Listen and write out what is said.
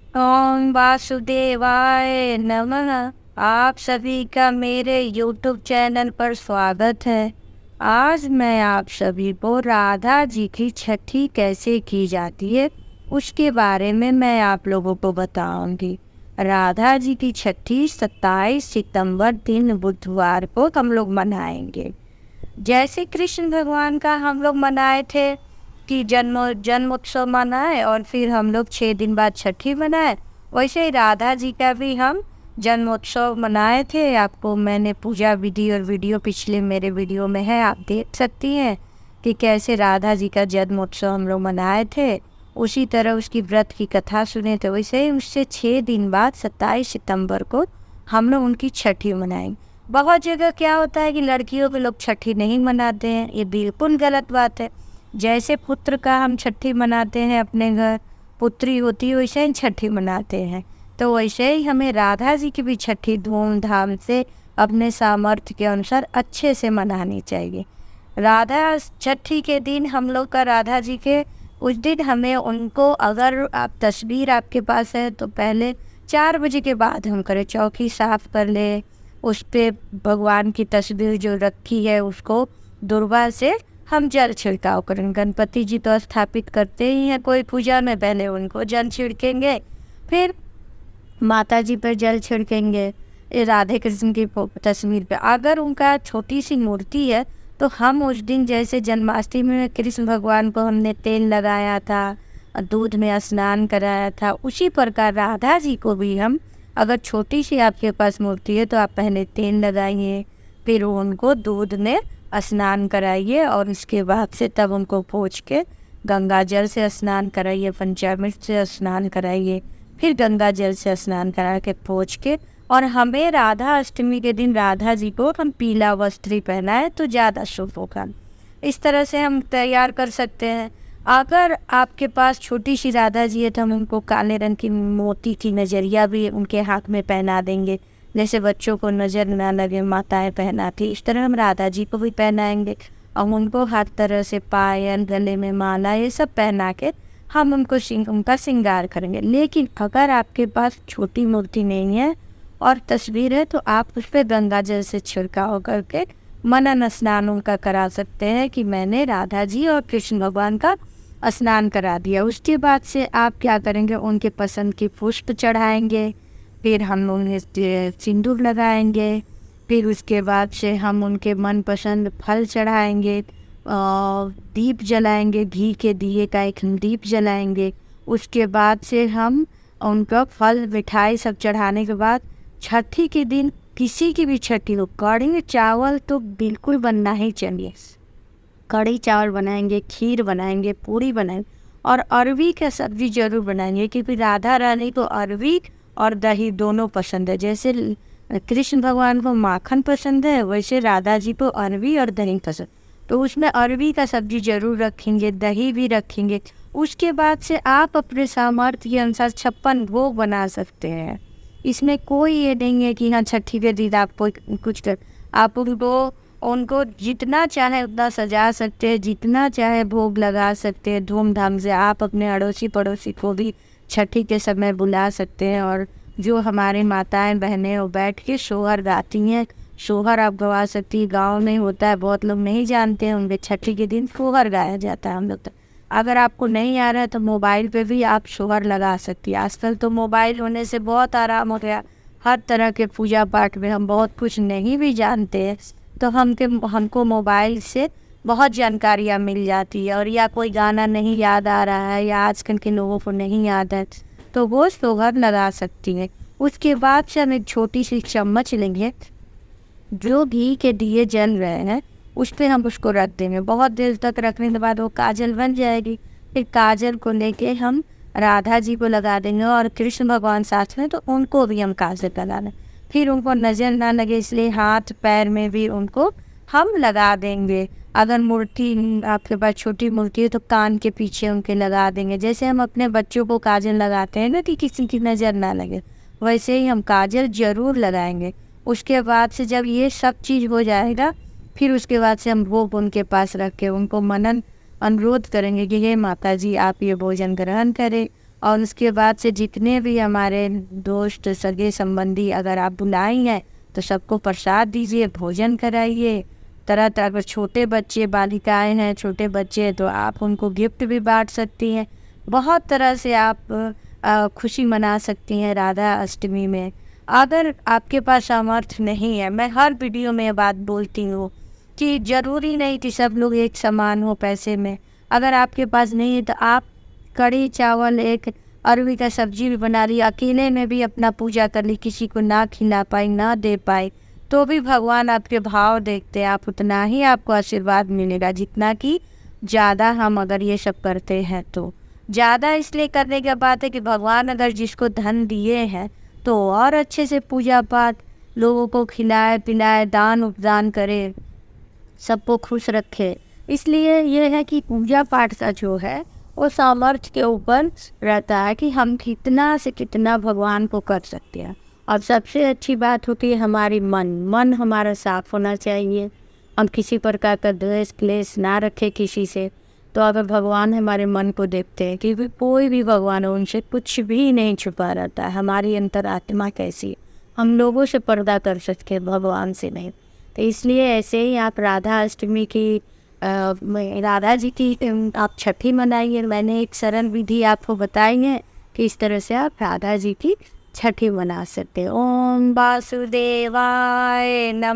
ओम वासुदेवाय नमः। आप सभी का मेरे YouTube चैनल पर स्वागत है। आज मैं आप सभी को राधा जी की छठी कैसे की जाती है उसके बारे में मैं आप लोगों को बताऊंगी। राधा जी की छठी 27 सितंबर दिन बुधवार को हम लोग मनाएंगे। जैसे कृष्ण भगवान का हम लोग मनाए थे कि जन्मोत्सव मनाए और फिर हम लोग 6 दिन बाद छठी मनाए, वैसे ही राधा जी का भी हम जन्मोत्सव मनाए थे। आपको मैंने पूजा विधि और वीडियो पिछले मेरे वीडियो में है, आप देख सकती हैं कि कैसे राधा जी का जन्मोत्सव हम लोग मनाए थे। उसी तरह उसकी व्रत की कथा सुने थे, वैसे ही उससे 6 दिन बाद 27 सितंबर को हम लोग उनकी छठी मनाएंगे। बहुत जगह क्या होता है कि लड़कियों के लोग छठी नहीं मनाते हैं, ये बिल्कुल गलत बात है। जैसे पुत्र का हम छठी मनाते हैं, अपने घर पुत्री होती है वैसे ही छठी मनाते हैं, तो वैसे ही हमें राधा जी की भी छठी धूमधाम से अपने सामर्थ्य के अनुसार अच्छे से मनानी चाहिए। राधा छठी के दिन हम लोग का राधा जी के उस दिन हमें उनको, अगर आप तस्वीर आपके पास है तो पहले 4 बजे के बाद हम करें, चौकी साफ कर ले, उस पे भगवान की तस्वीर जो रखी है उसको दुर्वा से हम जल छिड़काव करेंगे। गणपति जी तो स्थापित करते ही हैं कोई पूजा में, पहले उनको जल छिड़केंगे, फिर माता जी पर जल छिड़केंगे। ये राधे कृष्ण की तस्वीर पे अगर उनका छोटी सी मूर्ति है तो हम उस दिन, जैसे जन्माष्टमी में कृष्ण भगवान को हमने तेल लगाया था, दूध में स्नान कराया था, उसी प्रकार राधा जी को भी हम, अगर छोटी सी आपके पास मूर्ति है तो आप पहले तेल लगाइए, फिर उनको दूध में स्नान कराइए और उसके बाद से तब उनको पोंछ के गंगा जल से स्नान कराइए, पंचामृत से स्नान कराइए, फिर गंगा जल से स्नान करा के पोंछ के, और हमें राधा अष्टमी के दिन राधा जी को हम पीला वस्त्र ही पहनाए तो ज़्यादा शुभ होगा। इस तरह से हम तैयार कर सकते हैं। अगर आपके पास छोटी सी राधा जी है तो हम उनको काले रंग की मोती की नजरिया भी उनके हाथ में पहना देंगे, जैसे बच्चों को नज़र ना लगे माताएं पहनाती, इस तरह हम राधा जी को भी पहनाएंगे और उनको हर तरह से पायल, गले में माला, ये सब पहना के हम उनको उनका श्रृंगार करेंगे। लेकिन अगर आपके पास छोटी मूर्ति नहीं है और तस्वीर है तो आप उस पर गंगा जल से छिड़काव करके मनन स्नान उनका करा सकते हैं कि मैंने राधा जी और कृष्ण भगवान का स्नान करा दिया। उसके बाद से आप क्या करेंगे, उनके पसंद की पुष्प चढ़ाएंगे, फिर हम उन्हें सिंदूर लगाएंगे, फिर उसके बाद से हम उनके मनपसंद फल चढ़ाएंगे, दीप जलाएंगे, घी के दिए का एक दीप जलाएंगे। उसके बाद से हम उनका फल मिठाई सब चढ़ाने के बाद छठी के दिन किसी की भी छठी हो, कढ़ी चावल तो बिल्कुल बनना ही चाहिए। कढ़ी चावल बनाएंगे, खीर बनाएंगे, पूरी बनाएंगे और अरवी का सब्जी जरूर बनाएंगे, क्योंकि राधा रानी को अरवी और दही दोनों पसंद है। जैसे कृष्ण भगवान को माखन पसंद है, वैसे राधा जी को अरवी और दही पसंद, तो उसमें अरवी का सब्जी जरूर रखेंगे, दही भी रखेंगे। उसके बाद से आप अपने सामर्थ्य के अनुसार 56 भोग बना सकते हैं। इसमें कोई ये नहीं है कि हाँ छठी के दिन आप कुछ कर, आप उनको जितना चाहे उतना सजा सकते हैं, जितना चाहे भोग लगा सकते हैं धूमधाम से। आप अपने अड़ोसी पड़ोसी को भी छठी के समय बुला सकते हैं, और जो हमारे माताएं बहनें वो बैठ के सोहर गाती हैं, सोहर आप गवा सकती है। गाँव में होता है, बहुत लोग नहीं जानते हैं, उनके छठी के दिन सोहर गाया जाता है हम लोग तक। अगर आपको नहीं आ रहा है तो मोबाइल पे भी आप सोहर लगा सकती है। आजकल तो मोबाइल होने से बहुत आराम हो गया, हर तरह के पूजा पाठ में हम बहुत कुछ नहीं भी जानते हैं तो हमको मोबाइल से बहुत जानकारियाँ मिल जाती है। और या कोई गाना नहीं याद आ रहा है या आजकल के लोगों को नहीं याद है तो वो सोहर लगा सकती है। उसके बाद से हम एक छोटी सी चम्मच लेंगे, जो घी के दिए जल रहे हैं उस पर हम उसको रख देंगे। बहुत देर तक रखने के बाद वो काजल बन जाएगी। फिर काजल को लेके हम राधा जी को लगा देंगे और कृष्ण भगवान साथ में, तो उनको भी हम काजल लगा दें। फिर उनको नज़र ना लगे इसलिए हाथ पैर में भी उनको हम लगा देंगे। अगर मूर्ति आपके पास छोटी मूर्ति है तो कान के पीछे उनके लगा देंगे। जैसे हम अपने बच्चों को काजल लगाते हैं ना कि किसी की नज़र ना लगे, वैसे ही हम काजल ज़रूर लगाएंगे। उसके बाद से जब ये सब चीज़ हो जाएगा, फिर उसके बाद से हम भोग उनके पास रख के उनको मनन अनुरोध करेंगे कि हे माता जी आप ये भोजन ग्रहण करें। और उसके बाद से जितने भी हमारे दोस्त सगे संबंधी अगर आप बुलाई हैं तो सबको प्रसाद दीजिए, भोजन कराइए। तरह तरह अगर छोटे बच्चे बालिकाएं हैं, छोटे बच्चे हैं, तो आप उनको गिफ्ट भी बांट सकती हैं। बहुत तरह से आप खुशी मना सकती हैं राधा अष्टमी में। अगर आपके पास सामर्थ्य नहीं है, मैं हर वीडियो में ये बात बोलती हूँ कि ज़रूरी नहीं कि सब लोग एक समान हो पैसे में। अगर आपके पास नहीं है तो आप कढ़ी चावल, एक अरवी का सब्जी भी बना ली, अकेले में भी अपना पूजा कर ली, किसी को ना खिला पाई, ना दे पाई, तो भी भगवान आपके भाव देखते हैं। आप उतना ही आपको आशीर्वाद मिलेगा जितना कि ज़्यादा हम अगर ये सब करते हैं तो। ज़्यादा इसलिए करने की बात है कि भगवान अगर जिसको धन दिए हैं तो और अच्छे से पूजा पाठ, लोगों को खिलाए पिलाए, दान उपदान करे, सबको खुश रखे। इसलिए ये है कि पूजा पाठ का जो है वो सामर्थ्य के ऊपर रहता है कि हम कितना से कितना भगवान को कर सकते हैं। और सबसे अच्छी बात होती है हमारी मन हमारा साफ होना चाहिए। हम किसी प्रकार का द्वेष क्लेश ना रखें किसी से। तो अगर भगवान हमारे मन को देखते हैं कि कोई भी भगवान हो, उनसे कुछ भी नहीं छुपा रहता है। हमारी अंतरात्मा कैसी, हम लोगों से पर्दा कर सकते हैं, भगवान से नहीं। तो इसलिए ऐसे ही आप राधा अष्टमी की राधा जी की आप छठी मनाइए। मैंने एक सरल विधि आपको बताई है कि इस तरह से आप राधा जी की छठी मना सकते हैं। ओम वासुदेवाय नमः।